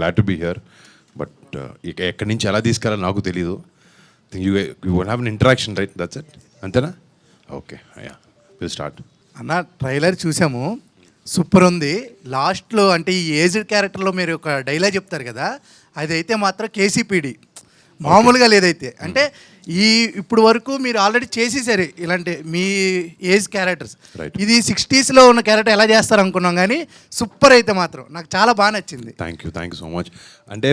Glad to be here. But ఎక్కడి నుంచి ఎలా తీసుకెళ్ళాలో నాకు తెలీదు. You won't have an interaction, right? That's it, అంతేనా? Okay, ya, will start. అన్న ట్రైలర్ చూసాము, సూపర్ ఉంది. లాస్ట్లో అంటే ఈ ఏజ్డ్ క్యారెక్టర్లో మీరు ఒక డైలాగ్ చెప్తారు కదా, అదైతే మాత్రం కేసీపీడి మామూలుగా లేదైతే. అంటే ఇప్పుడు వరకు మీరు ఆల్రెడీ చేసేసారు ఇలాంటి మీ ఏజ్ క్యారెక్టర్స్. ఇది 60sలో ఉన్న క్యారెక్టర్ ఎలా చేస్తారు అనుకున్నాం, కానీ సూపర్ అయితే మాత్రం నాకు చాలా బాగా నచ్చింది. Thank you so much. అంటే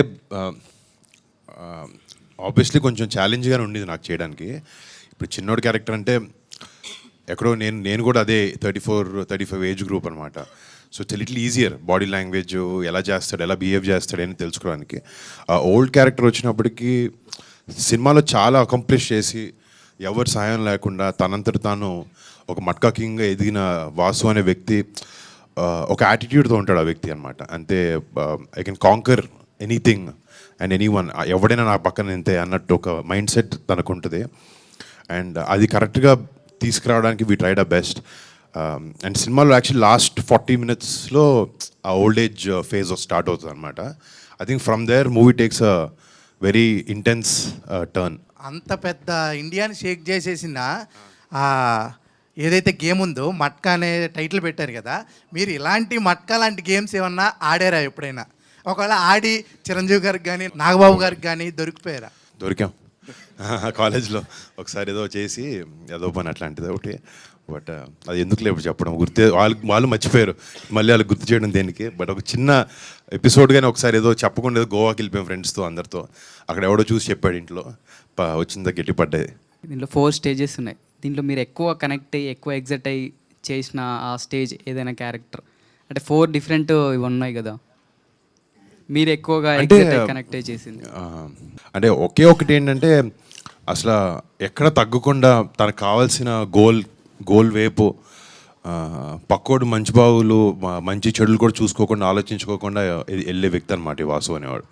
ఆబ్వియస్లీ కొంచెం ఛాలెంజ్గానే ఉండేది నాకు చేయడానికి. ఇప్పుడు చిన్నోడి క్యారెక్టర్ అంటే ఎక్కడో నేను కూడా అదే 34-35 ఏజ్ గ్రూప్ అనమాట. So it's little easier body language ఎలా చేస్తాడు, ఎలా బిహేవ్ చేస్తాడు అని తెలుసుకోవడానికి. ఓల్డ్ క్యారెక్టర్ వచ్చినప్పటికీ సినిమాలో చాలా అకంప్లిష్ చేసి ఎవరి సహాయం లేకుండా తనంతట తాను ఒక మట్కా కింగ్గా ఎదిగిన వాసు అనే వ్యక్తి ఒక యాటిట్యూడ్తో ఉంటాడు ఆ వ్యక్తి అనమాట. అంతే, I can canker anything and anyone, ఎవడైనా నా పక్కన ఇంతే అన్నట్టు ఒక మైండ్ సెట్ తనకు ఉంటుంది. అండ్ అది కరెక్ట్గా తీసుకురావడానికి we tried a best. And సినిమాలో యాక్చువల్లీ లాస్ట్ 40 minutesలో ఆ ఓల్డ్ ఏజ్ ఫేజ్ స్టార్ట్ అవుతుంది అనమాట. I think from there movie takes a very intense turn. అంత పెద్ద ఇండియాని షేక్ చేసేసిన ఏదైతే గేమ్ ఉందో మట్కా అనే టైటిల్ పెట్టారు కదా, మీరు ఇలాంటి మట్కా లాంటి గేమ్స్ ఏమన్నా ఆడారా ఎప్పుడైనా? ఒకవేళ ఆడి చిరంజీవి గారికి కానీ నాగబాబు గారికి కానీ దొరికాం కాలేజ్లో ఒకసారి ఏదో చేసి ఏదో పని అట్లాంటిది ఒకటి. బట్ అది ఎందుకు లేవు చెప్పడం, వాళ్ళు మర్చిపోయారు, మళ్ళీ వాళ్ళు గుర్తు చేయడం దేనికి. బట్ ఒక చిన్న ఎపిసోడ్ కానీ ఒకసారి ఏదో చెప్పకుండా ఏదో గోవాకి వెళ్ళిపోయాం ఫ్రెండ్స్తో అందరితో. అక్కడ ఎవడో చూసి చెప్పాడు ఇంట్లో, వచ్చిందా గట్టి పడ్డాయి. దీంట్లో 4 stages ఉన్నాయి. దీంట్లో మీరు ఎక్కువ కనెక్ట్ అయ్యి ఎక్కువ ఎగ్జైట్ అయ్యి చేసిన ఆ స్టేజ్ ఏదైనా క్యారెక్టర్ అంటే 4 different ఇవి ఉన్నాయి కదా, మీరు ఎక్కువగా కనెక్ట్ అయ్యి చేసింది అంటే ఒకే ఒకటి ఏంటంటే అసలు ఎక్కడ తగ్గకుండా తనకు కావాల్సిన గోల్ వైపు పక్కోడు మంచి బావులు మంచి చెడులు కూడా చూసుకోకుండా ఆలోచించుకోకుండా వెళ్ళే వ్యక్తి అనమాట ఈ వాసు అనేవాడు.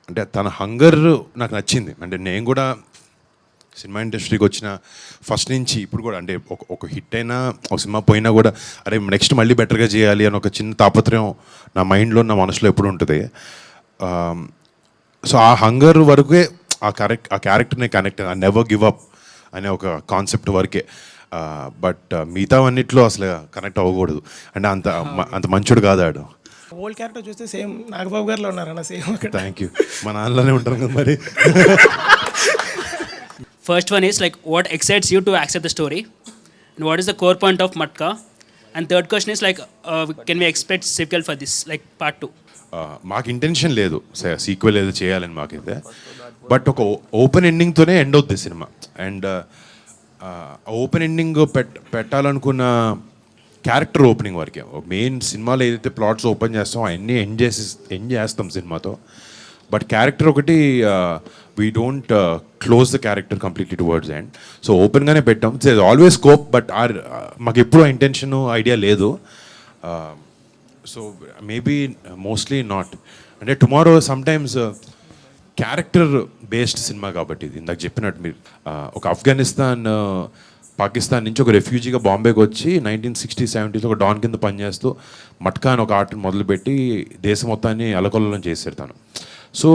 అంటే తన హంగర్ నాకు నచ్చింది. అంటే నేను కూడా సినిమా ఇండస్ట్రీకి వచ్చిన ఫస్ట్ నుంచి ఇప్పుడు కూడా అంటే ఒక హిట్ అయినా ఒక సినిమా పోయినా కూడా అరే నెక్స్ట్ మళ్ళీ బెటర్గా చేయాలి అని ఒక చిన్న తాపత్రయం నా మైండ్లో నా మనసులో ఎప్పుడు ఉంటుంది. సో ఆ హంగర్ వరకే ఆ క్యారెక్టర్ని కనెక్ట్, ఆ నెవర్ గివ్ అప్ అనే ఒక కాన్సెప్ట్ వరకే. బట్ మిగతా అన్నిట్లో అసలు కనెక్ట్ అవ్వకూడదు. అంటే అంత మంచోడు కాదు ఆడు. ఓల్డ్ క్యారెక్టర్ చూస్తే సేమ్ నాగబాబు గారిలో ఉన్నారన్న, సేమ్. Thank you. మా నాన్నలోనే ఉంటారు కదా మరి. First one is like what excites you to accept the story, and what is the core point of Matka? And third question is like can we expect sequel for this, like part 2? మాకు intention లేదు sequel ఏదో చేయాలని మాకైతే. But ఒక open ఎండింగ్తోనే end అవుతుంది cinema. And open ending పెట్టాలనుకున్న character opening వరకే. మెయిన్ సినిమాలో ఏదైతే ప్లాట్స్ ఓపెన్ చేస్తామో అవన్నీ ఎండ్ చేస్తాం సినిమాతో. బట్ క్యారెక్టర్ ఒకటి we don't close the character completely towards end. So ఓపెన్గానే పెట్టాం. ఇట్స్ ఆల్వేస్ స్కోప్, బట్ మాకు ఎప్పుడూ ఇంటెన్షన్ ఐడియా లేదు. So maybe mostly not. అంటే tomorrow sometimes character based cinema కాబట్టి ఇది ఇందాక చెప్పినట్టు మీరు ఒక పాకిస్తాన్ నుంచి ఒక రెఫ్యూజీగా బాంబేకి వచ్చి 1960-70లో ఒక డాన్ కింద పనిచేస్తూ మట్కా అని ఒక ఆర్ట్ని మొదలుపెట్టి దేశం మొత్తాన్ని అలకొల్లం చేశారు తను. సో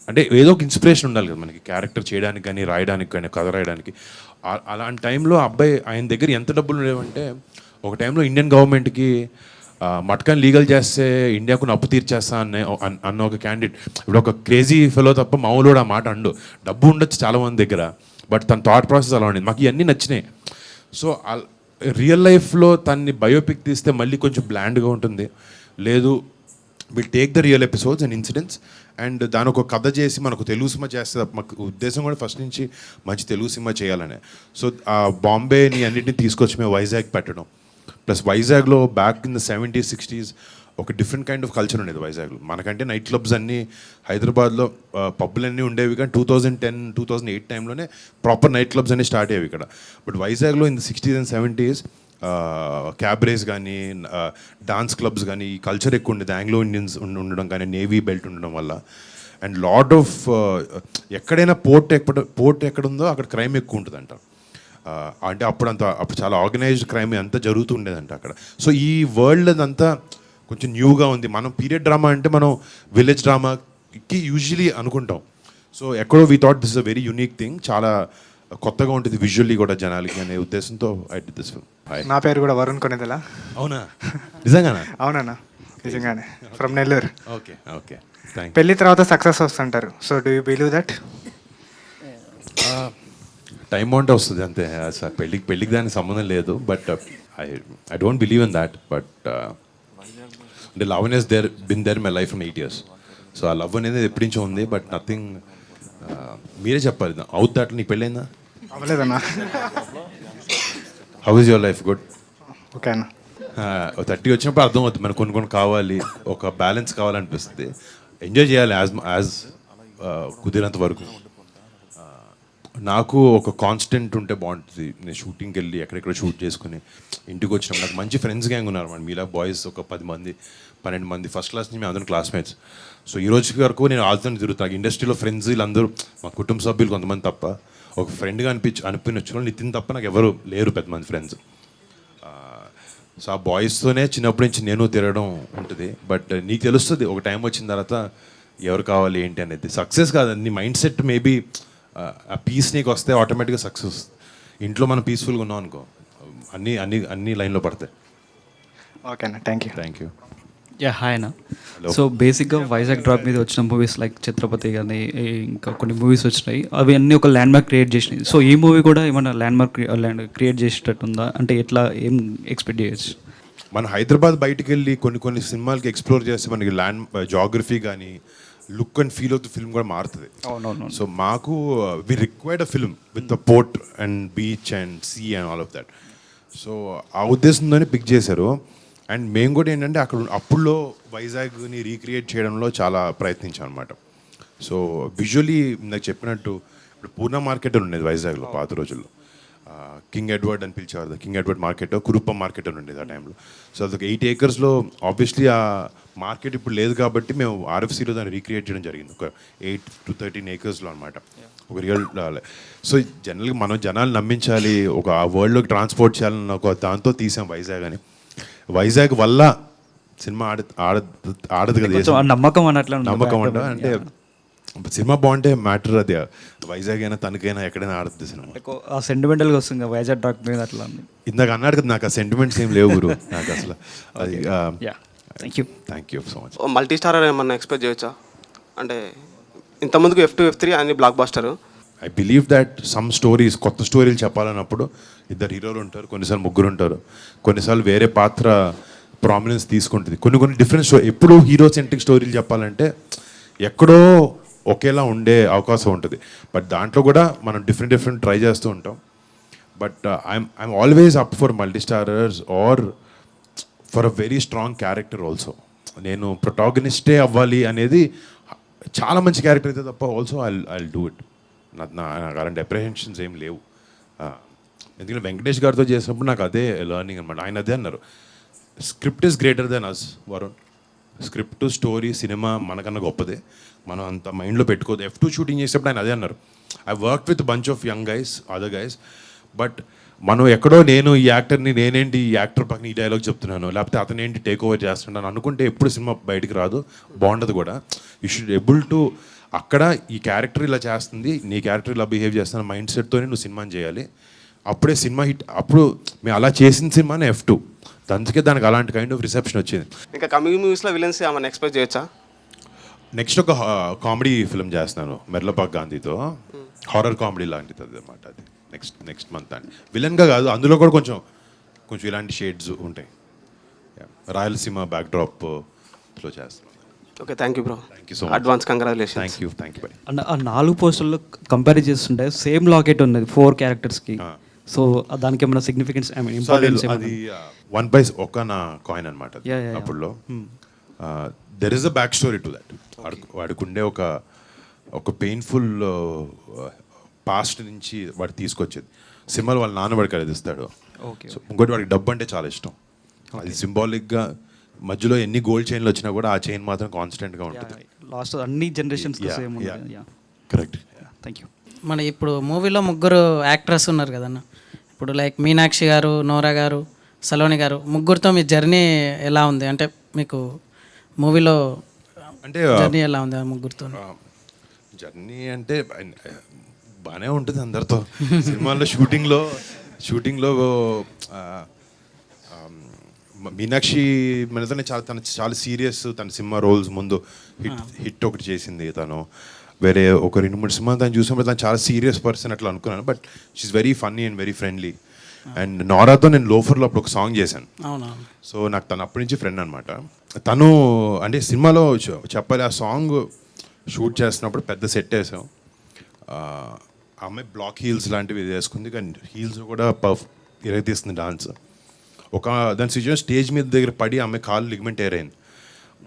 అంటే ఏదో ఒక ఇన్స్పిరేషన్ ఉండాలి కదా మనకి క్యారెక్టర్ చేయడానికి కానీ రాయడానికి కానీ కథ రాయడానికి. అలాంటి టైంలో అబ్బాయి ఆయన దగ్గర ఎంత డబ్బులు ఉండేవంటే ఒక టైంలో ఇండియన్ గవర్నమెంట్కి మట్కాని లీగల్ చేస్తే ఇండియాకు అప్పు తీర్చేస్తా అన్న ఒక క్యాండిడేట్. ఇప్పుడు ఒక క్రేజీ ఫెలో తప్ప మామూలు ఆ మాట అండు. డబ్బు ఉండొచ్చు చాలామంది దగ్గర, బట్ తన థాట్ ప్రాసెస్ అలా ఉండేది. మాకు ఇవన్నీ నచ్చినాయి. సో రియల్ లైఫ్లో తన్ని బయోపిక్ తీస్తే మళ్ళీ కొంచెం బ్లాండ్గా ఉంటుంది. లేదు, will take the real episodes and incidents and దాని ఒక కథ చేసి మనకు తెలుగు సినిమా చేస్తే మాకు ఉద్దేశం కూడా ఫస్ట్ నుంచి మంచి తెలుగు సినిమా చేయాలనే. సో ఆ బాంబేని అన్నింటినీ తీసుకొచ్చి మేము వైజాగ్ పెట్టడం. ప్లస్ వైజాగ్లో back in the 70s, 60s ఒక డిఫరెంట్ కైండ్ ఆఫ్ కల్చర్ ఉండేది వైజాగ్లో. మనకంటే నైట్ క్లబ్స్ అన్నీ హైదరాబాద్లో పబ్బులు అన్నీ ఉండేవి, కానీ 2010, 2008 టైంలోనే ప్రాపర్ నైట్ క్లబ్స్ అన్నీ స్టార్ట్ అయ్యేవి ఇక్కడ. బట్ వైజాగ్లో in the 60s and 70s క్యాబరేస్ కానీ డాన్స్ క్లబ్స్ కానీ ఈ కల్చర్ ఎక్కువ ఉండేది. ఆంగ్లో ఇండియన్స్ ఉండడం కానీ నేవీ బెల్ట్ ఉండడం వల్ల అండ్ లాట్ ఆఫ్ ఎక్కడైనా పోర్ట్ ఎక్కడుందో అక్కడ క్రైమ్ ఎక్కువ ఉంటుందంట. అంటే అప్పుడు చాలా ఆర్గనైజ్డ్ క్రైమ్ అంతా జరుగుతూ ఉండేదంట అక్కడ. సో ఈ వరల్డ్ అంతా కొంచెం న్యూగా ఉంది. మనం పీరియడ్ డ్రామా అంటే మనం విలేజ్ డ్రామాకి యూజువలీ అనుకుంటాం. సో ఎక్కడో we thought this a very unique thing, చాలా కొత్తగా ఉంటుంది విజువల్లీ కూడా జనాలకి అనే ఉద్దేశంతో ఐ డిడ్ దిస్ ఫిల్మ్. నా పేరు కూడా వరుణ్ కొనేదలా. అవునా? నిజంగానా? అవునన్నా, నిజంగానే. From Nellore. Okay okay, thank you. పెళ్లి తర్వాత సక్సెస్ వస్తుంటారు. So do you believe that? Time బాగుంటే వస్తుంది అంతే. సార్ పెళ్ళికి దానికి సంబంధం లేదు. But I don't believe in that. But అంటే love has been there my life from 8 years. So ఆ లవ్ అనేది ఎప్పటి నుంచో ఉంది. బట్ నథింగ్, మీరే చెప్పాలి. అవుట్ దాట్ నీకు పెళ్ళైందా? అవ్వలేదన్నా. How is your life? Good. Okay అన్న. 30 వచ్చినప్పుడు అర్థం అవుతుంది మనకు కొన్ని కావాలి, ఒక బ్యాలెన్స్ కావాలనిపిస్తుంది. ఎంజాయ్ చేయాలి యాజ్ కుదిరినంత వరకు. నాకు ఒక కాన్స్టెంట్ ఉంటే బాగుంటుంది. నేను షూటింగ్కి వెళ్ళి ఎక్కడెక్కడ షూట్ చేసుకుని ఇంటికి వచ్చినప్పుడు నాకు మంచి ఫ్రెండ్స్ గ్యాంగ్ ఉన్నారు మన మీలా బాయ్స్ ఒక 10 మంది 12 మంది ఫస్ట్ క్లాస్ నుంచి మేము అందరం క్లాస్మేట్స్. సో ఈ రోజు వరకు నేను వాళ్ళతో తిరుగుతాను. ఇండస్ట్రీలో ఫ్రెండ్స్ వీళ్ళందరూ మా కుటుంబ సభ్యులు కొంతమంది తప్ప, ఒక ఫ్రెండ్గా అనిపించిన నితిన్ తప్ప నాకు ఎవరు లేరు పెద్ద మంది ఫ్రెండ్స్. సో ఆ బాయ్స్తోనే చిన్నప్పటి నుంచి నేను తిరగడం ఉంటుంది. బట్ నీకు తెలుస్తుంది ఒక టైం వచ్చిన తర్వాత ఎవరు కావాలి ఏంటి అనేది. సక్సెస్ కాదు, నీ మైండ్ సెట్ మేబీ ఆ పీస్ నీకు వస్తే ఆటోమేటిక్గా సక్సెస్. ఇంట్లో మనం పీస్ఫుల్గా ఉన్నాం అనుకో, అన్ని లైన్లో పడతాయి. ఓకే అన్న, thank you. Thank you. Yeah hi అన్న. సో బేసిక్గా వైజాగ్ డ్రాప్ మీద వచ్చిన మూవీస్ లైక్ ఛత్రపతి కానీ ఇంకా కొన్ని మూవీస్ వచ్చినాయి, అవి అన్నీ ఒక ల్యాండ్ మార్క్ క్రియేట్ చేసినాయి. సో ఈ మూవీ కూడా ఏమైనా ల్యాండ్ మార్క్ క్రియేట్ చేసేటట్టు ఉందా? అంటే ఎట్లా ఏం ఎక్స్పెక్ట్ చేయొచ్చు? మన హైదరాబాద్ బయటికి వెళ్ళి కొన్ని సినిమాలకి ఎక్స్ప్లోర్ చేస్తే మనకి జాగ్రఫీ కానీ look and feel of the film కూడా మారుతుంది. అవునవును. సో మాకు we required a film with the port and beach and sea and all of that. So ఆ ఉద్దేశంతోనే పిక్ చేశారు. అండ్ మేము కూడా ఏంటంటే అప్పుడులో వైజాగ్ని రీక్రియేట్ చేయడంలో చాలా ప్రయత్నించాం అనమాట. సో విజువలీ నాకు చెప్పినట్టు ఇప్పుడు పూర్ణ మార్కెట్ అని ఉండేది వైజాగ్లో పాత రోజుల్లో. కింగ్ ఎడ్వర్డ్ అని పిలిచేవారు. కింగ్ ఎడ్వర్డ్ మార్కెట్, కురుప్పం మార్కెట్ అని ఉండేది ఆ టైంలో. సో అదొక 8 acres ఆబ్వియస్లీ ఆ మార్కెట్ ఇప్పుడు లేదు కాబట్టి మేము ఆర్ఎఫ్సీలో దాన్ని రీక్రియేట్ చేయడం జరిగింది. ఒక 8 to 13 acres అనమాట. ఒక రియల్. సో జనరల్గా మనం జనాలు నమ్మించాలి, ఒక ఆ వరల్డ్లోకి ట్రాన్స్పోర్ట్ చేయాలని ఒక దాంతో తీసాం వైజాగ్ అని. వైజాగ్ వల్ల సినిమా ఆడదు కదా, నమ్మకం అన్నట్లు నమ్మకం అంటే సినిమా బాగుంటే మ్యాటర్ అది. వైజాగ్ అయినా తనకైనా ఎక్కడైనా ఆడుతుంది సినిమా. ఆ సెంటిమెంటల్గా వస్తుంది వైజాగ్ డ్రాప్ మీద అట్లా. ఇందాక అన్నాడు కదా, నాకు ఆ సెంటిమెంట్స్ ఏం లేవు గురు నాకు అసలు. అది thank you so much. Multi starrer ఏమన్నా ఎక్స్పెక్ట్ చేయొచ్చా? అంటే ఇంతకుముందుకు F2 F3 అన్ని blockbuster. I believe that some stories, కొత్త స్టోరీలు చెప్పాలన్నప్పుడు 2 హీరోలు ఉంటారు, కొన్నిసార్లు 3 ఉంటారు, కొన్నిసార్లు వేరే పాత్ర ప్రామినెన్స్ తీసుకుంటుంది. కొన్ని డిఫరెంట్ స్టోరీ. ఎప్పుడు హీరో సెంట్రిక్ స్టోరీలు చెప్పాలంటే ఎక్కడో ఒకేలా ఉండే అవకాశం ఉంటుంది. బట్ దాంట్లో కూడా మనం డిఫరెంట్ ట్రై చేస్తూ ఉంటాం. But I'm always up for multi starrers or for a very strong character also. నేను ప్రొటాగనిస్టే అవ్వాలి అనేది, చాలా మంచి క్యారెక్టర్ అయితే తప్ప ఆల్సో ఐ డూ ఇట్. నాకు అలాంటి అప్రిహెన్షన్స్ ఏం లేవు. ఎందుకంటే వెంకటేష్ గారితో చేసినప్పుడు నాకు అదే లెర్నింగ్ అనమాట. ఆయన అదే అన్నారు, script is greater than us Varun. Script, story, సినిమా మనకన్నా గొప్పదే, మనం అంత మైండ్లో పెట్టుకోదు. F2 షూటింగ్ చేసేటప్పుడు ఆయన అదే అన్నారు, I work with bunch of young guys, other guys, but మనం ఎక్కడో నేను ఈ యాక్టర్ని, నేనేంటి ఈ యాక్టర్ పక్కన ఈ డైలాగ్ చెప్తున్నాను, లేకపోతే అతనేంటి టేక్ ఓవర్ చేస్తున్నాను అనుకుంటే ఎప్పుడు సినిమా బయటికి రాదు, బాగుండదు కూడా. యూ షుడ్ ఎబుల్ టు అక్కడ ఈ క్యారెక్టర్ ఇలా చేస్తుంది, నీ క్యారెక్టర్ ఇలా బిహేవ్ చేస్తున్న మైండ్ సెట్తోనే నువ్వు సినిమాని చేయాలి. అప్పుడే సినిమా హిట్. అప్పుడు మేము అలా చేసిన సినిమానే F2. అందుకే దానికి అలాంటి కైండ్ ఆఫ్ రిసెప్షన్ వచ్చింది. ఇంకా కమింగ్ మూవీస్లో విలన్స్ ఏమన్నా ఎక్స్పెక్ట్ చేయొచ్చా? నెక్స్ట్ ఒక కామెడీ ఫిల్మ్ చేస్తున్నాను మెర్లపాక్ గాంధీతో, హారర్ కామెడీ లాంటిది అనమాట. అది నెక్స్ట్ మంత్ అండి. విలన్గా కాదు, అందులో కూడా కొంచెం ఇలాంటి షేడ్స్ ఉంటాయి. రాయలసీమ బ్యాక్డ్రాప్లో చేస్తున్నాను. Okay, thank you bro. Thank you so much. Advance congratulation. Thank you by. And ఆ 4 పోస్టర్లో కంపేర్ చేస్తుంటే సేమ్ లాకెట్ ఉన్నది 4 క్యారెక్టర్స్కి. సో దానికి ఏమైనా సిగ్నిఫికెన్స్, ఐ మీన్ ఇంపార్టెన్స్? అది 1 by ఒక నా కాయిన్ అనమాట అప్పుడులో. There is a back story to that. వాడికి ఉండే ఒక పెయిన్ఫుల్ పాస్ట్ నుంచి వాడు తీసుకొచ్చేది. సినిమాలు వాళ్ళ నాన్న వాడికి అది ఇస్తాడు. సో ఇంకోటి వాడికి డబ్బు అంటే చాలా ఇష్టం. అది సింబాలిక్గా మధ్యలో ఎన్ని గోల్డ్ చైన్లు వచ్చినా కూడా ఆ చైన్ మాత్రం కాన్స్టెంట్గా ఉంటుంది. లాస్ట్ అన్ని generations same. Correct. Thank you. మన ఇప్పుడు మూవీలో 3 యాక్ట్రెస్ ఉన్నారు కదన్న. ఇప్పుడు లైక్ మీనాక్షి గారు, నోరా గారు, సలోని గారు, ముగ్గురితో మీ జర్నీ ఎలా ఉంది? అంటే మీకు మూవీలో అంటే జర్నీ ఎలా ఉంది ఆ ముగ్గురితో? జర్నీ అంటే బాగానే ఉంటుంది అందరితో. సినిమాల్లో షూటింగ్లో మీనాక్షి మనతోనే తను చాలా సీరియస్. తన సినిమా రోల్స్ ముందు హిట్ ఒకటి చేసింది తను. వేరే ఒక 2-3 సినిమాలు తను చూసినప్పుడు తను చాలా సీరియస్ పర్సన్ అట్లా అనుకున్నాను. But she is very funny and very friendly. And నోరాతో నేను లోఫర్లో అప్పుడు ఒక సాంగ్ చేశాను. అవునవును. సో నాకు తను అప్పటి నుంచి ఫ్రెండ్ అనమాట. తను అంటే సినిమాలో చెప్పాలి, ఆ సాంగ్ షూట్ చేస్తున్నప్పుడు పెద్ద సెట్ వేసాం. ఆ అమ్మాయి బ్లాక్ హీల్స్ లాంటివి వేసుకుంది, కానీ హీల్స్ కూడా ఇరగతీస్తుంది డాన్స్. దాని సిచ్యువేషన్ స్టేజ్ మీద దగ్గర పడి అమ్మాయి కాలు లిగమెంట్ ఏర్ అయింది.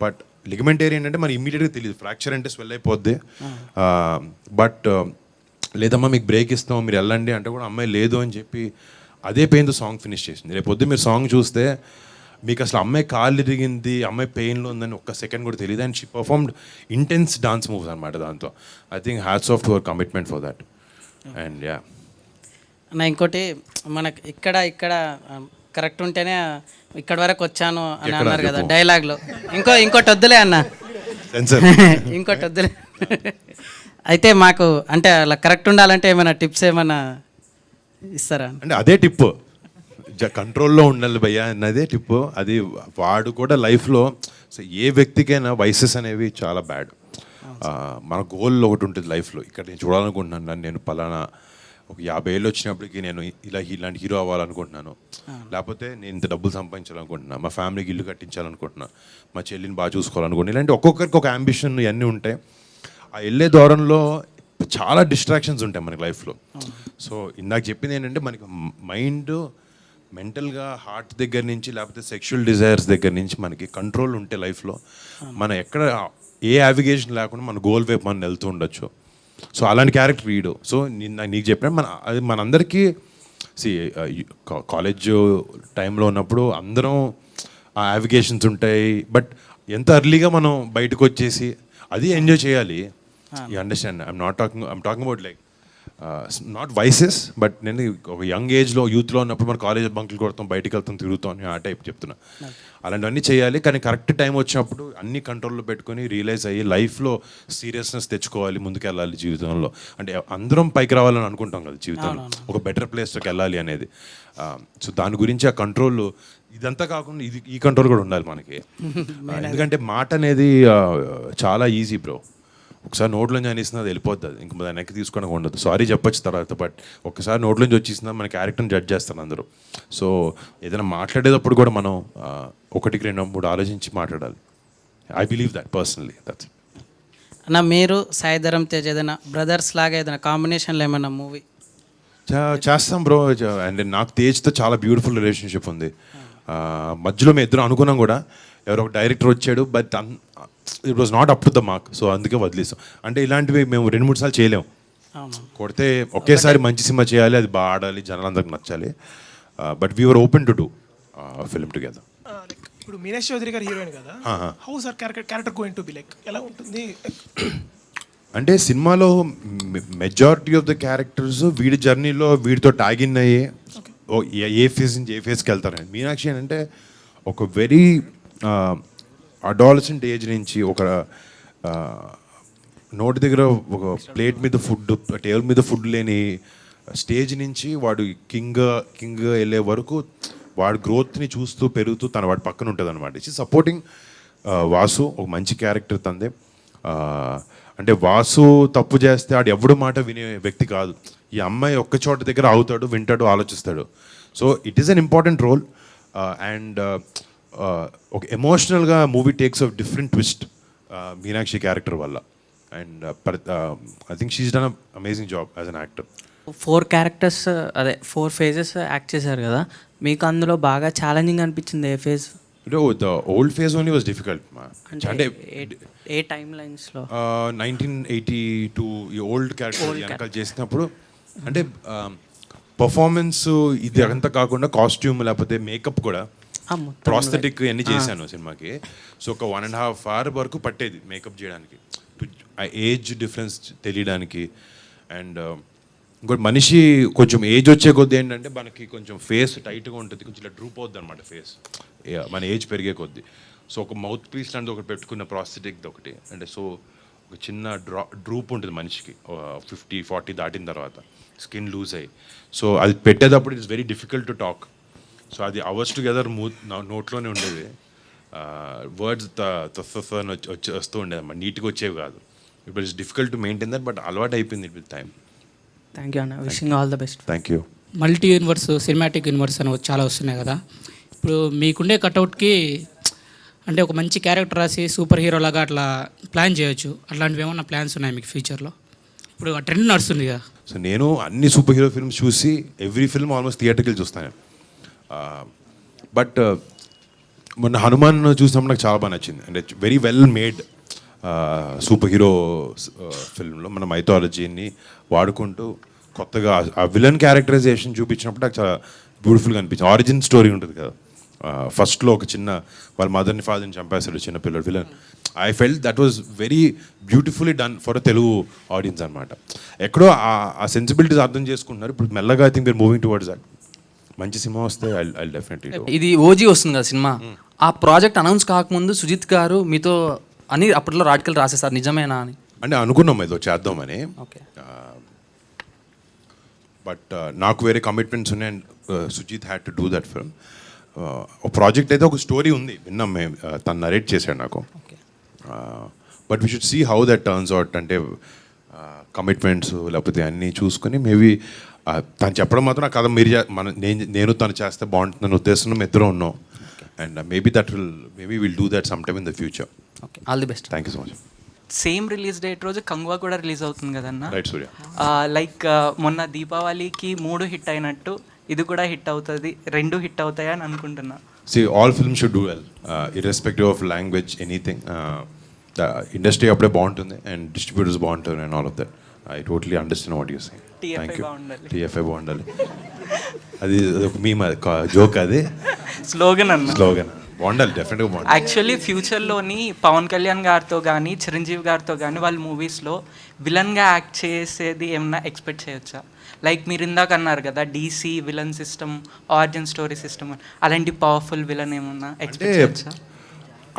బట్ లిగమెంట్ ఏర్ ఏంటంటే మరి ఇమీడియట్గా తెలియదు, ఫ్రాక్చర్ అంటే స్వెల్ అయిపోద్ది. బట్ లేదమ్మా మీకు బ్రేక్ ఇస్తాం మీరు వెళ్ళండి అంటే కూడా అమ్మాయి లేదు అని చెప్పి అదే పెయిన్తో సాంగ్ ఫినిష్ చేసింది. రేపు పొద్దు మీరు సాంగ్ చూస్తే మీకు అసలు అమ్మాయి కాళ్ళు ఇరిగింది, అమ్మాయి పెయిన్లో ఉందని ఒక్క సెకండ్ కూడా తెలియదు. And she performed intense dance moves అనమాట దాంతో. I think hats off to our commitment for that. And yeah అన్న ఇంకోటి, మనకి ఇక్కడ కరెక్ట్ ఉంటేనే ఇక్కడ వరకు వచ్చాను అని అన్నారు కదా డైలాగ్లో. ఇంకోటి వద్దులే అన్న, ఇంకోటి వద్దులే. అయితే మాకు అంటే అలా కరెక్ట్ ఉండాలంటే ఏమైనా టిప్స్ ఏమైనా ఇస్తారా? అంటే అదే టిప్, కంట్రోల్లో ఉండాలి భయ్యా అన్నదే టిప్. అది వాడు కూడా లైఫ్లో ఏ వ్యక్తికైనా వయసెస్ అనేవి చాలా బ్యాడ్. మన గోల్ ఒకటి ఉంటుంది లైఫ్లో. ఇక్కడ నేను చూడాలనుకుంటున్నాను, నేను పలానా ఒక 50 ఏళ్ళు వచ్చినప్పటికీ నేను ఇలాంటి హీరో అవ్వాలనుకుంటున్నాను, లేకపోతే నేను ఇంత డబ్బులు సంపాదించాలనుకుంటున్నాను, మా ఫ్యామిలీకి ఇల్లు కట్టించాలనుకుంటున్నాను, మా చెల్లిని బాగా చూసుకోవాలనుకుంటున్నాను. ఇలాంటి ఒక్కొక్కరికి ఒక అంబిషన్ ఇవన్నీ ఉంటాయి. ఆ వెళ్ళే దూరంలో చాలా డిస్ట్రాక్షన్స్ ఉంటాయి మనకి లైఫ్లో. సో ఇందాక చెప్పింది ఏంటంటే మనకి మైండ్ మెంటల్గా హార్ట్ దగ్గర నుంచి లేకపోతే సెక్షువల్ డిజైర్స్ దగ్గర నుంచి మనకి కంట్రోల్ ఉంటే లైఫ్లో మనం ఎక్కడ ఏ యావిగేషన్ లేకుండా మన గోల్ వైపు మనం వెళ్తూ ఉండొచ్చు. సో అలాంటి క్యారెక్టర్ వీడు. సో నీకు చెప్పిన అది మనందరికీ కాలేజ్ టైంలో ఉన్నప్పుడు అందరం ఆ యావిగేషన్స్ ఉంటాయి. బట్ ఎంత ఎర్లీగా మనం బయటకు వచ్చేసి అది ఎంజాయ్ చేయాలి. You understand? I'm talking about like not vices, but నేను ఒక యంగ్ ఏజ్లో యూత్లో ఉన్నప్పుడు మన కాలేజ్ బంకులు కొడతాం, బయటికి వెళ్తాం, తిరుగుతాం అని ఆ టైప్ చెప్తున్నా. అలాంటివన్నీ చేయాలి, కానీ కరెక్ట్ టైం వచ్చినప్పుడు అన్ని కంట్రోల్లో పెట్టుకొని రియలైజ్ అయ్యి లైఫ్లో సీరియస్నెస్ తెచ్చుకోవాలి, ముందుకెళ్ళాలి జీవితంలో. అంటే అందరం పైకి రావాలని అనుకుంటాం కదా జీవితంలో, ఒక బెటర్ ప్లేస్లోకి వెళ్ళాలి అనేది. సో దాని గురించి ఆ కంట్రోల్ ఇదంతా కాకుండా ఈ కంట్రోల్ కూడా ఉండాలి మనకి. ఎందుకంటే మాట అనేది చాలా ఈజీ బ్రో. ఒకసారి నోట్లోంచి అనేసింది అది వెళ్ళిపోద్ది, అది ఇంక దాన్ని వెనక్కి తీసుకోవడానికి ఉండదు. సారీ చెప్పొచ్చు తర్వాత, బట్ ఒకసారి నోట్లోంచి వచ్చేసిందా మన క్యారెక్టర్ని జడ్జ్ చేస్తారు అందరూ. సో ఏదైనా మాట్లాడేటప్పుడు కూడా మనం 1-2-3 ఆలోచించి మాట్లాడాలి. I believe that personally. That's అన్న మీరు సాయిధరం తేజ్ ఏదైనా బ్రదర్స్ లాగా ఏదైనా కాంబినేషన్లో ఏమైనా మూవీ చేస్తాం బ్రో. అండ్ నాకు తేజ్తో చాలా బ్యూటిఫుల్ రిలేషన్షిప్ ఉంది. మధ్యలో మేము ఇద్దరు అనుకున్నాం కూడా, ఎవరో ఒక డైరెక్టర్ వచ్చాడు, but it was not up to the mark. So అందుకే వదిలేసాం. అంటే ఇలాంటివి మేము 2-3 సార్లు చేయలేము. కొడితే ఒకేసారి మంచి సినిమా చేయాలి, అది బాగా ఆడాలి, జనాలందరికి నచ్చాలి. But we're open to do film together. ఇప్పుడు మీనాక్షి చౌదరి గారు హీరోయిన్ కదా, how sir character going to be like, ఎలా ఉంటుంది? అంటే సినిమాలో మెజారిటీ ఆఫ్ ద క్యారెక్టర్స్ వీడి జర్నీలో వీడితో ట్యాగ్ ఇన్ అయ్యి ఏ ఫేజ్ నుంచి ఏ ఫేజ్కి వెళ్తారని. మీనాక్షి అంటే ఒక వెరీ అడాలసెంట్ ఏజ్ నుంచి ఒక నోటి దగ్గర ఒక ప్లేట్ మీద ఫుడ్, టేబుల్ మీద ఫుడ్ లేని స్టేజ్ నుంచి వాడు కింగ్ వెళ్ళే వరకు వాడి గ్రోత్ని చూస్తూ పెరుగుతూ వాడి పక్కన ఉంటుంది అనమాట. ఇట్స్ సపోర్టింగ్ వాసు, ఒక మంచి క్యారెక్టర్ తందే. అంటే వాసు తప్పు చేస్తే ఆడు ఎవడు మాట వినే వ్యక్తి కాదు. ఈ అమ్మాయి ఒక్క చోట దగ్గర ఆగుతాడు, వింటాడు, ఆలోచిస్తాడు. So it is an important role. And ఒక ఎమోషనల్గా movie takes off different twist Meenakshi character వల్ల. And I think she's done amazing job as an actor. 4 characters అదే 4 phases యాక్ట్ చేశారు కదా, మీకు అందులో బాగా ఛాలెంజింగ్ అనిపించింది ఏ phase? The old phase only was difficult. అంటే ఏ టైమ్ లైన్స్లో 1982 ఈ ఓల్డ్ క్యారెక్టర్ వెనకాల చేసినప్పుడు అంటే పర్ఫార్మెన్స్ ఇది అంతా కాకుండా కాస్ట్యూమ్ లేకపోతే మేకప్ కూడా ప్రాస్థెటిక్ అన్నీ చేశాను సినిమాకి. సో ఒక 1.5 hour వరకు పట్టేది మేకప్ చేయడానికి, ఆ ఏజ్ డిఫరెన్స్ తెలియడానికి. అండ్ ఇంకోటి మనిషి కొంచెం ఏజ్ వచ్చే కొద్దీ ఏంటంటే మనకి కొంచెం ఫేస్ టైట్గా ఉంటుంది, కొంచెం ఇలా డ్రూప్ అవుద్ది అనమాట ఫేస్ మన ఏజ్ పెరిగే కొద్దీ. సో ఒక మౌత్ పీస్ లాంటిది ఒకటి పెట్టుకున్న ప్రాస్థెటిక్ ఒకటి, అంటే సో ఒక చిన్న డ్రూప్ ఉంటుంది మనిషికి 50-40 దాటిన తర్వాత స్కిన్ లూజ్ అయ్యి. సో అది పెట్టేటప్పుడు it's very difficult to talk. So అది అవర్స్ టుగెదర్ నోట్లోనే ఉండేది. వర్డ్స్ వస్తూ ఉండేది అన్నమాట, నీట్గా వచ్చేవి కాదు. It is difficult to maintain that, but అలవాటు అయిపోయింది విత్ టైం. థ్యాంక్ యూ అన్న, wishing all the best. Thank you. Multi universe, cinematic universe అని చాలా వస్తున్నాయి కదా. ఇప్పుడు మీకుండే కట్అవుట్కి అంటే ఒక మంచి క్యారెక్టర్ రాసి సూపర్ హీరో లాగా అట్లా ప్లాన్ చేయొచ్చు. అట్లాంటివి ఏమన్నా ప్లాన్స్ ఉన్నాయి మీకు ఫ్యూచర్లో? ఇప్పుడు ఆ ట్రెండ్ నడుస్తుంది కదా. సో నేను అన్ని సూపర్ హీరో ఫిల్మ్స్ చూసి ఎవ్రీ ఫిల్మ్ ఆల్మోస్ట్ థియేటర్కి చూస్తాను. బట్ మొన్న హనుమాన్ చూసినప్పుడు నాకు చాలా బాగా నచ్చింది. అంటే very well made super hero ఫిల్మ్లో మన మైథాలజీని వాడుకుంటూ కొత్తగా ఆ విలన్ క్యారెక్టరైజేషన్ చూపించినప్పుడు నాకు చాలా బ్యూటిఫుల్గా అనిపించింది. ఆరిజిన్ స్టోరీ ఉంటుంది కదా, ఫస్ట్లో ఒక చిన్న వాళ్ళ మదర్ని ఫాదర్ని చంపేస్తాడు చిన్న పిల్లడు villain. I felt that was very beautifully done for a Telugu audience అనమాట. ఎక్కడో ఆ సెన్సిబిలిటీస్ అర్థం చేసుకుంటున్నారు. ఇప్పుడు మెల్లగా I think we're moving towards that. మంచి సినిమా వస్తే ఐ డెఫినెట్లీ. ఇది ఓజీ వస్తుంది కదా సినిమా, ఆ ప్రాజెక్ట్ అనౌన్స్ కాకముందు సుజిత్ గారు మీతో అని అప్పట్లో రాటికల్ రాసేసారు, నిజమేనా అని? అంటే అనుకున్నాం ఏదో చేద్దామని. ఓకే. బట్ నాకు వేరే కమిట్మెంట్స్ ఉన్నాయి and Sujeeth had to do that film. ఒక ప్రాజెక్ట్ అయితే ఒక స్టోరీ ఉంది, విన్నాం మేము, తను నరేట్ చేశాడు నాకు. But we should see how that turns out. అంటే కమిట్మెంట్స్ లేకపోతే అన్నీ చూసుకొని మేబీ తను చెప్పడం మాత్రం ఆ కథ మీరు నేను తను చేస్తే బాగుంటుందని ఉద్దేశంలో మేము ఇద్దరం ఉన్నాం. And maybe will do that some time in the future. Okay, all the best. Thank you so much. Same release date రోజు కంగువా కూడా రిలీజ్ అవుతుంది కదన్న. రైట్ సూర్య. లైక్ మొన్న దీపావళికి 3 హిట్ అయినట్టు ఇది కూడా హిట్ అవుతుంది, 2 హిట్ అవుతాయి అని అనుకుంటున్నా. See, all films should do well, irrespective of language, anything. The industry అప్పుడే బాగుంటుంది and distributors బాగుంటారు and all of that. I totally understand what you're saying. Thank you. TFI బాగుండాలి. అది ఒక మీమ్, జోక్, అది స్లోగన్ అన్న. స్లోగన్ బాగుండాలి, డెఫినెట్గా బాగుండాలి. యాక్చువల్లీ ఫ్యూచర్లోని పవన్ కళ్యాణ్ గారితో కానీ చిరంజీవి గారితో కానీ వాళ్ళ మూవీస్లో విలన్గా యాక్ట్ చేసేది ఏమన్నా ఎక్స్పెక్ట్ చేయొచ్చా? లైక్ మీరు ఇందాక అన్నారు కదా DC villain system, origin story system, అలాంటి పవర్ఫుల్ విలన్ ఏమన్నా ఎక్స్పెక్ట్ చేయొచ్చా?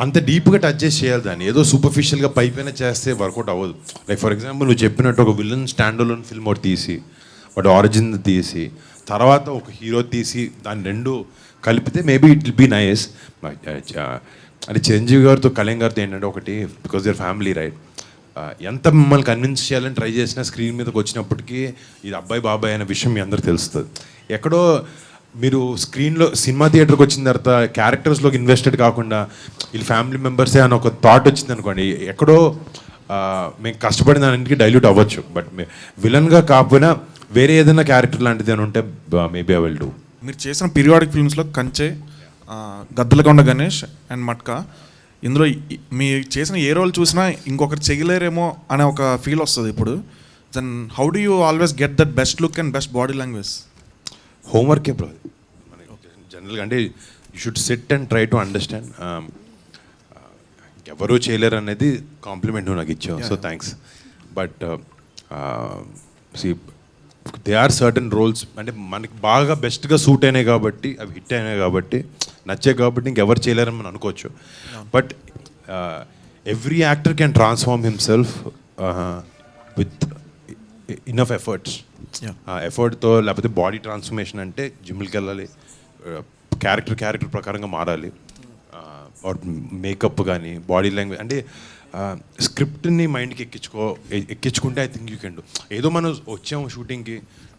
అంత డీప్గా టచ్ చేసి చేయాలి దాన్ని. ఏదో సూపర్ఫిషియల్గా పైపైన చేస్తే వర్కౌట్ అవ్వదు. లైక్ ఫర్ ఎగ్జాంపుల్ నువ్వు చెప్పినట్టు ఒక విలన్ స్టాండ్ అలోన్ ఫిల్మ్ ఒకటి తీసి, వాటి ఆరిజిన్ తీసి, తర్వాత ఒక హీరో తీసి దాన్ని రెండు కలిపితే maybe it will be nice. అంటే చిరంజీవి గారితో కళ్యాణ్ గారితో ఏంటంటే ఒకటి, బికాజ్ దిర్ ఫ్యామిలీ రైట్, ఎంత మిమ్మల్ని కన్విన్స్ చేయాలని ట్రై చేసినా స్క్రీన్ మీదకి వచ్చినప్పటికీ ఇది అబ్బాయి బాబాయ్ అనే విషయం మీ అందరికి తెలుస్తుంది. ఎక్కడో మీరు స్క్రీన్లో సినిమా థియేటర్కి వచ్చిన తర్వాత క్యారెక్టర్స్లోకి ఇన్వెస్టెడ్ కాకుండా వీళ్ళు ఫ్యామిలీ మెంబర్సే అని ఒక థాట్ వచ్చింది అనుకోండి, ఎక్కడో మేము కష్టపడిన దానికి డైల్యూట్ అవ్వచ్చు. బట్ విలన్గా కాకపోయినా వేరే ఏదైనా క్యారెక్టర్ లాంటిది అని ఉంటే మేబీ ఐ విల్ డూ. మీరు చేసిన పీరియాడిక్ ఫిల్మ్స్లో కంచె, గద్దలకొండ గణేష్ అండ్ మట్కా, ఇందులో మీరు చేసిన ఏ రోల్ చూసినా ఇంకొకరు చేయలేరేమో అనే ఒక ఫీల్ వస్తుంది ఇప్పుడు. Then how do you always get that best look and best body language? హోంవర్కే బ్రో మనకి జనరల్గా. అంటే you should sit and try to understand. ఎవరూ చేయలేరు అనేది కాంప్లిమెంట్ నువ్వు నాకు ఇచ్చావు, so thanks. But they are certain roles, అంటే మనకి బాగా బెస్ట్గా సూట్ అయినాయి కాబట్టి, అవి హిట్ అయినాయి కాబట్టి, నచ్చాయి కాబట్టి ఇంకెవరు చేయలేరని మనం అనుకోవచ్చు. But every actor can transform himself with enough efforts. ఎఫర్ట్తో, లేకపోతే బాడీ ట్రాన్స్ఫర్మేషన్ అంటే జిమ్కి వెళ్ళాలి, క్యారెక్టర్ ప్రకారంగా మారాలి, ఆర్ మేకప్ కానీ బాడీ లాంగ్వేజ్. అంటే స్క్రిప్ట్ని మైండ్కి ఎక్కించుకుంటే I think you can do. ఏదో మనం వచ్చాము షూటింగ్కి,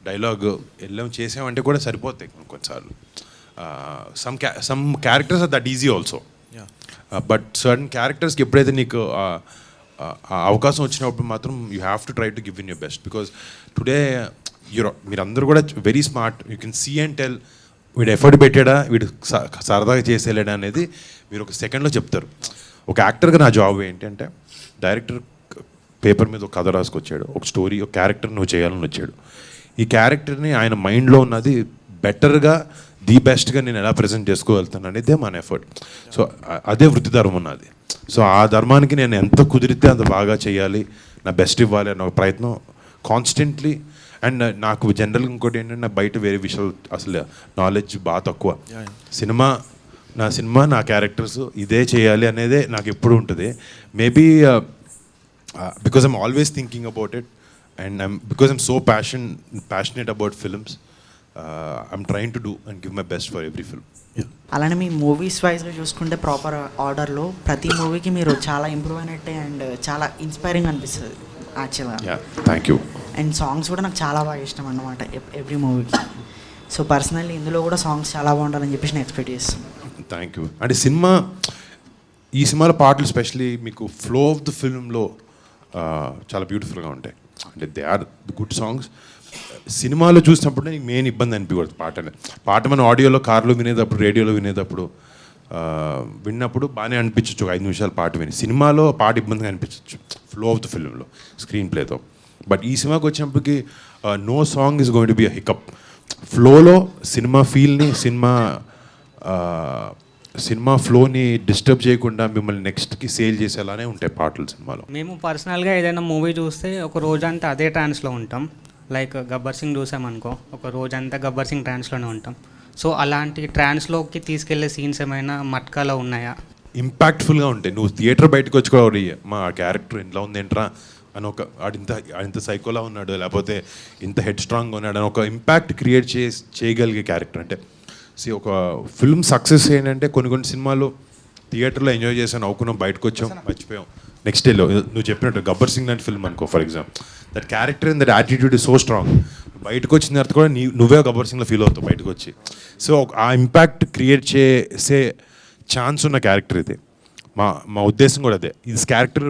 డైలాగ్ వెళ్ళాం చేసామంటే కూడా సరిపోతాయి కొన్నిసార్లు. Some characters are that easy also, but certain క్యారెక్టర్స్కి ఎప్పుడైతే నీకు అవకాశం వచ్చినప్పుడు మాత్రం you have to try to give in your best. Because today మీరందరూ కూడా very smart, you can see and tell వీడు ఎఫర్ట్ పెట్టాడా, వీడు సరదాగా చేసేలేడా అనేది మీరు ఒక సెకండ్లో చెప్తారు. ఒక యాక్టర్గా నా జాబ్ ఏంటంటే, డైరెక్టర్ పేపర్ మీద ఒక కథ రాసుకొచ్చాడు, ఒక స్టోరీ, ఒక క్యారెక్టర్ నువ్వు చేయాలని వచ్చాడు. ఈ క్యారెక్టర్ని ఆయన మైండ్లో ఉన్నది బెటర్గా, ది బెస్ట్గా నేను ఎలా ప్రజెంట్ చేసుకోగలుగుతాను అనేదే మన ఎఫర్ట్. సో అదే వృత్తి ధర్మం ఉన్నది. సో ఆ ధర్మానికి నేను ఎంత కుదిరితే అంత బాగా చేయాలి, నా బెస్ట్ ఇవ్వాలి అన్న ఒక ప్రయత్నం కాన్స్టెంట్లీ. అండ్ నాకు జనరల్గా ఇంకోటి ఏంటంటే, నాకు బయట వేరే విషయాలు అసలు నాలెడ్జ్ బాగా తక్కువ. సినిమా నా సినిమా నా క్యారెక్టర్స్ ఇదే చేయాలి అనేదే నాకు ఎప్పుడు ఉంటుంది. Maybe because I'm always thinking about it and because I'm so passionate about films I'm trying to do and give my best for every film. అలానే మీ మూవీస్ వైజ్గా చూసుకుంటే ప్రాపర్ ఆర్డర్లో ప్రతి మూవీకి మీరు చాలా ఇంప్రూవ్ అయినట్టే అండ్ చాలా ఇన్స్పైరింగ్ అనిపిస్తుంది యాక్చువల్గా. Thank you. అండ్ సాంగ్స్ కూడా నాకు చాలా బాగా ఇష్టం అన్నమాట ఎవ్రీ మూవీకి. సో పర్సనల్లీ ఇందులో కూడా సాంగ్స్ చాలా బాగుండాలని చెప్పేసి నేను ఎక్స్పెక్ట్ చేస్తున్నాను. Thank you. అంటే ఈ సినిమాలో పాటలు స్పెషలీ మీకు ఫ్లో ఆఫ్ ద ఫిల్మ్లో చాలా బ్యూటిఫుల్గా ఉంటాయి. అంటే దే ఆర్ గుడ్ సాంగ్స్. సినిమాలో చూసినప్పుడు నీకు మెయిన్ ఇబ్బంది అనిపించకూడదు పాట మనం ఆడియోలో కార్లో వినేటప్పుడు రేడియోలో వినేటప్పుడు విన్నప్పుడు బాగానే అనిపించవచ్చు, ఒక 5 నిమిషాలు పాట విని. సినిమాలో పాట ఇబ్బందిగా అనిపించవచ్చు ఫ్లో ఆఫ్ ద ఫిల్మ్లో స్క్రీన్ ప్లేతో. బట్ ఈ సినిమాకి వచ్చినప్పటికి no song is going to be a hiccup. ఫ్లోలో సినిమా ఫీల్ని సినిమా ఫ్లోని డిస్టర్బ్ చేయకుండా మిమ్మల్ని నెక్స్ట్కి సేల్ చేసేలానే ఉంటాయి పాటలు సినిమాలో. మేము పర్సనల్గా ఏదైనా మూవీ చూస్తే ఒక రోజంతా అదే ట్రాన్స్లో ఉంటాం. లైక్ గబ్బర్ సింగ్ చూసామనుకో, ఒక రోజంతా గబ్బర్ సింగ్ ట్రాన్స్లోనే ఉంటాం. సో అలాంటి ట్రాన్స్లోకి తీసుకెళ్లే సీన్స్ ఏమైనా మట్కాలో ఉన్నాయా? ఇంపాక్ట్ఫుల్గా ఉంటాయి. నువ్వు థియేటర్ బయటకు వచ్చి కూడా మా క్యారెక్టర్ ఇంట్లో ఉంది ఏంట్రా అని ఒక ఇంత సైకోలా ఉన్నాడు, లేకపోతే ఇంత హెడ్ స్ట్రాంగ్గా ఉన్నాడు అని ఒక ఇంపాక్ట్ క్రియేట్ చేయగలిగే క్యారెక్టర్. అంటే ఒక ఫిల్మ్ సక్సెస్ ఏంటంటే కొన్ని సినిమాలు థియేటర్లో ఎంజాయ్ చేసాను, నవ్వుకున్నాం, బయటకు వచ్చాం, మర్చిపోయాం. నెక్స్ట్ డేలో నువ్వు చెప్పినట్టు గబ్బర్ సింగ్ లాంటి ఫిల్మ్ అనుకో for example, that character and that attitude is so strong. బయటకు వచ్చిన తర్వాత కూడా నువ్వే గబ్బర్ సింగ్లో ఫీల్ అవుతావు బయటకు వచ్చి. సో ఆ ఇంపాక్ట్ క్రియేట్ చేసే ఛాన్స్ ఉన్న క్యారెక్టర్ ఇది. మా ఉద్దేశం కూడా అదే. ఇది క్యారెక్టర్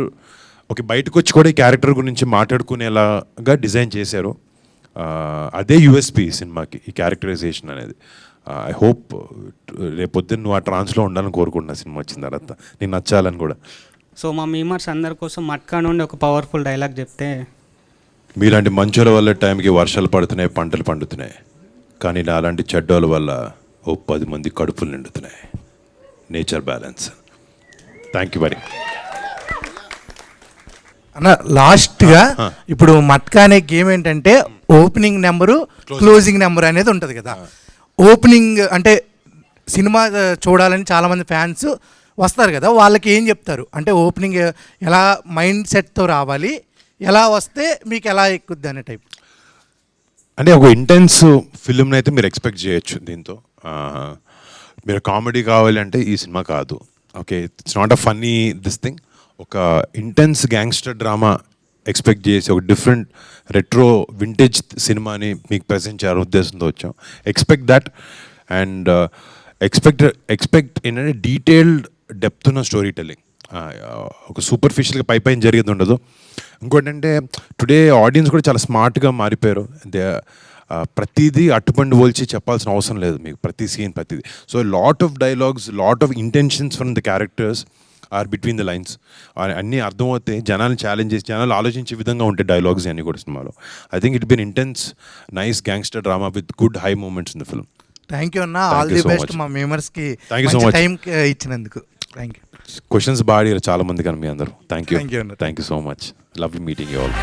బయటకు వచ్చి కూడా ఈ క్యారెక్టర్ గురించి మాట్లాడుకునేలాగా డిజైన్ చేశారు. అదే యూఎస్పీ సినిమాకి, ఈ క్యారెక్టరైజేషన్ అనేది. ఐ హోప్ రేపొద్దున్న నువ్వు ఆ ట్రాన్స్లో ఉండాలని కోరుకుంటున్నా సినిమా వచ్చిన తర్వాత, నేను నచ్చాలని కూడా. సో మా మీమర్స్ అందరి కోసం మట్కా నుండి ఒక పవర్ఫుల్ డైలాగ్ చెప్తే. మీలాంటి మంచుల వల్ల టైంకి వర్షాలు పడుతున్నాయి, పంటలు పండుతున్నాయి, కానీ అలాంటి చెడ్డోళ్ళ వల్ల 10 మంది కడుపులు నిండుతున్నాయి. Nature balance. Thank you very. అన్న లాస్ట్గా ఇప్పుడు మట్కా అనే గేమ్ ఏంటంటే ఓపెనింగ్ నెంబరు క్లోజింగ్ నెంబర్ అనేది ఉంటుంది కదా. ఓపెనింగ్ అంటే సినిమా చూడాలని చాలామంది ఫ్యాన్స్ వస్తారు కదా, వాళ్ళకి ఏం చెప్తారు అంటే ఓపెనింగ్ ఎలా మైండ్ సెట్తో రావాలి, ఎలా వస్తే మీకు ఎలా ఎక్కుద్ది అనే టైప్? అంటే ఒక ఇంటెన్స్ ఫిల్మ్ని అయితే మీరు ఎక్స్పెక్ట్ చేయొచ్చు దీంతో. మీరు కామెడీ కావాలంటే ఈ సినిమా కాదు. Okay, it's not a funny this thing. ఒక ఇంటెన్స్ గ్యాంగ్స్టర్ డ్రామా ఎక్స్పెక్ట్ చేసి ఒక డిఫరెంట్ రెట్రో వింటేజ్ సినిమాని మీకు ప్రజెంట్ చేయాలని ఉద్దేశంతో వచ్చాం. ఎక్స్పెక్ట్ దట్ అండ్ ఎక్స్పెక్ట్ ఏంటంటే డీటెయిల్డ్ డెప్త్ ఉన్న స్టోరీ టెల్లింగ్. ఒక సూపర్ఫిషియల్గా పైన జరిగేది ఉండదు. ఇంకోటి అంటే టుడే ఆడియన్స్ కూడా చాలా స్మార్ట్గా మారిపోయారు. ప్రతిదీ అట్టుపండు పోల్చి చెప్పాల్సిన అవసరం లేదు మీకు, ప్రతి సీన్ ప్రతిదీ. So lot of dialogues, lot of intentions from the characters are between the lines. అన్నీ అర్థమవుతాయి, జనాలను ఛాలెంజ్ చేసి జనాలు ఆలోచించే విధంగా ఉంటాయి డైలాగ్స్ అన్నీ కూడా సినిమాలో. I think it been intense nice gangster drama with good high moments in the film. Thank you అన్న, ఆల్ ది బెస్ట్ మా మెంబర్స్కి టైం ఇచ్చినందుకు. Thank you. క్వశ్చన్స్ బాగా చాలా మంది కానీ మీ అందరూ. Thank you so much. Love meeting you all.